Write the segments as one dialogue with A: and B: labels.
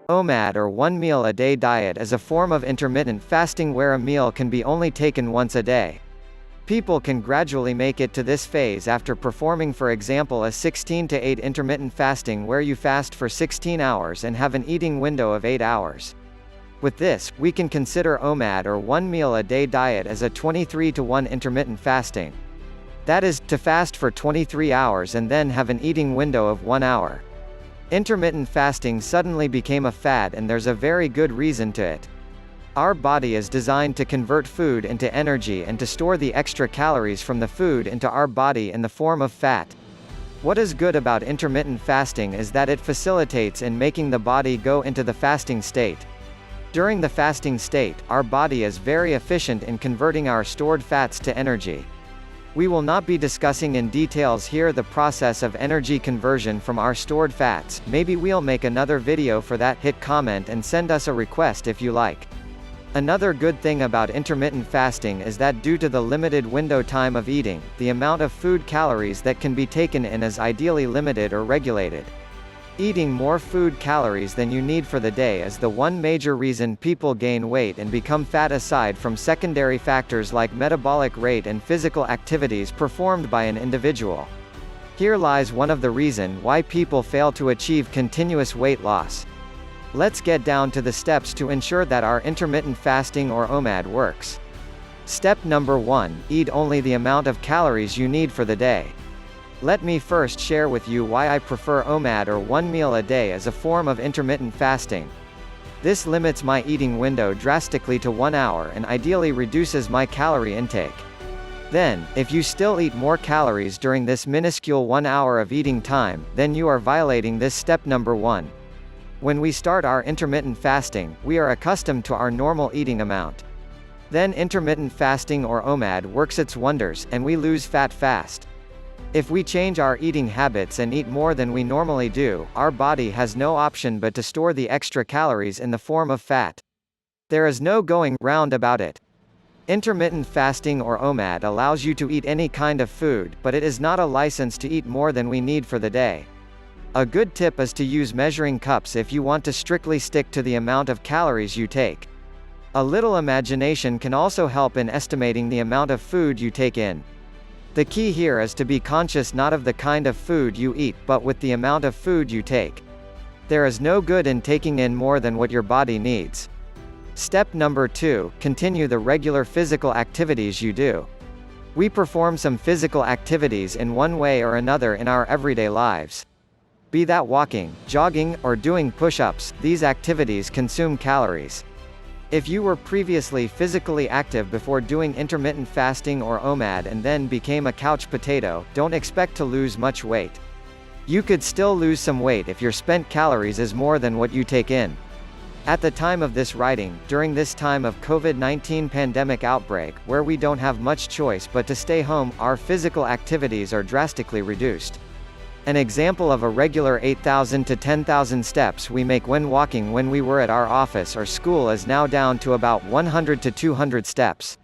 A: OMAD or one meal a day diet is a form of intermittent fasting where a meal can be only taken once a day. People can gradually make it to this phase after performing, for example, a 16-8 intermittent fasting where you fast for 16 hours and have an eating window of 8 hours. With this, we can consider OMAD or one meal a day diet as a 23-1 intermittent fasting. That is, to fast for 23 hours and then have an eating window of 1 hour. Intermittent fasting suddenly became a fad, and there's a very good reason to it. Our body is designed to convert food into energy and to store the extra calories from the food into our body in the form of fat. What is good about intermittent fasting is that it facilitates in making the body go into the fasting state. During the fasting state, our body is very efficient in converting our stored fats to energy. We will not be discussing in details here the process of energy conversion from our stored fats. Maybe we'll make another video for that. Hit comment and send us a request if you like. Another good thing about intermittent fasting is that due to the limited window time of eating, the amount of food calories that can be taken in is ideally limited or regulated. Eating more food calories than you need for the day is the one major reason people gain weight and become fat, aside from secondary factors like metabolic rate and physical activities performed by an individual. Here lies one of the reasons why people fail to achieve continuous weight loss. Let's get down to the steps to ensure that our intermittent fasting or OMAD works. Step number 1: eat only the amount of calories you need for the day. Let me first share with you why I prefer OMAD or one meal a day as a form of intermittent fasting. This limits my eating window drastically to 1 hour and ideally reduces my calorie intake. Then, if you still eat more calories during this minuscule 1 hour of eating time, then you are violating this step number 1. When we start our intermittent fasting, we are accustomed to our normal eating amount. Then intermittent fasting or OMAD works its wonders, and we lose fat fast. If we change our eating habits and eat more than we normally do, our body has no option but to store the extra calories in the form of fat. There is no going round about it. Intermittent fasting or OMAD allows you to eat any kind of food, but it is not a license to eat more than we need for the day. A good tip is to use measuring cups if you want to strictly stick to the amount of calories you take. A little imagination can also help in estimating the amount of food you take in. The key here is to be conscious not of the kind of food you eat, but with the amount of food you take. There is no good in taking in more than what your body needs. Step number 2: continue the regular physical activities you do. We perform some physical activities in one way or another in our everyday lives. Be that walking, jogging, or doing push-ups, these activities consume calories. If you were previously physically active before doing intermittent fasting or OMAD and then became a couch potato, don't expect to lose much weight. You could still lose some weight if your spent calories is more than what you take in. At the time of this writing, during this time of COVID-19 pandemic outbreak, where we don't have much choice but to stay home, our physical activities are drastically reduced. An example of a regular 8,000 to 10,000 steps we make when walking when we were at our office or school is now down to about 100 to 200 steps.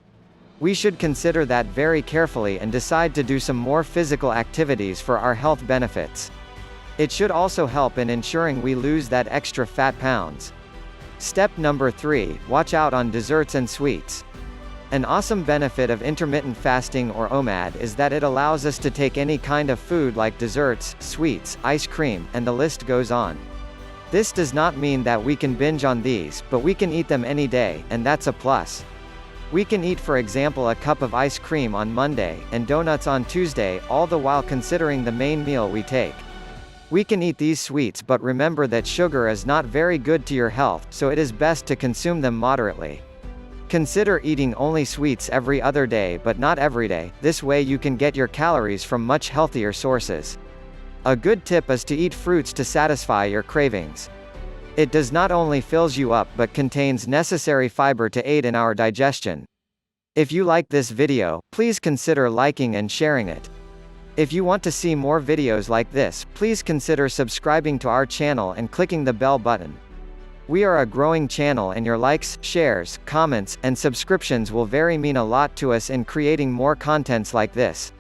A: We should consider that very carefully and decide to do some more physical activities for our health benefits. It should also help in ensuring we lose that extra fat pounds. Step number 3: watch out on desserts and sweets. An awesome benefit of intermittent fasting or OMAD is that it allows us to take any kind of food like desserts, sweets, ice cream, and the list goes on. This does not mean that we can binge on these, but we can eat them any day, and that's a plus. We can eat, for example, a cup of ice cream on Monday, and donuts on Tuesday, all the while considering the main meal we take. We can eat these sweets, but remember that sugar is not very good to your health, so it is best to consume them moderately. Consider eating only sweets every other day but not every day, this way you can get your calories from much healthier sources. A good tip is to eat fruits to satisfy your cravings. It does not only fills you up but contains necessary fiber to aid in our digestion. If you like this video, please consider liking and sharing it. If you want to see more videos like this, please consider subscribing to our channel and clicking the bell button. We are a growing channel, and your likes, shares, comments, and subscriptions will very mean a lot to us in creating more contents like this.